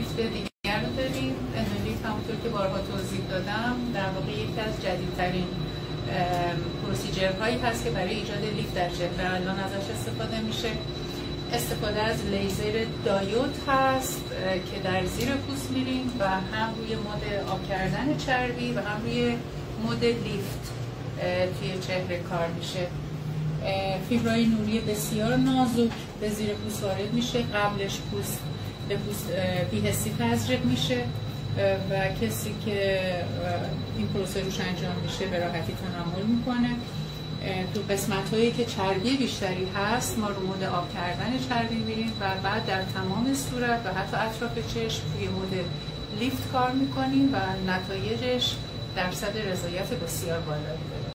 لیفت دیگر رو داریم. اندولیفت همونطور که بارها توضیح دادم در واقع یکی از جدیدترین پروسیجرهایی هست که برای ایجاد لیفت در چهره الان ازش استفاده میشه. استفاده از لیزر دایود هست که در زیر پوست میریم و هم روی مد آب کردن چربی و هم روی مد لیفت توی چهره کار میشه. فیبرهای نوری بسیار نازک به زیر پوست وارد میشه، قبلش پوست به پوست بی‌حسی تزریق میشه و کسی که این پروسه روش انجام میشه به راحتی تحمل میکنه. تو قسمت هایی که چربی بیشتری هست ما رو مد آب کردن چربی میریم و بعد در تمام صورت و حتی اطراف چشم توی مد لیفت کار میکنیم و نتایجش درصد رضایت بسیار بالایی داره.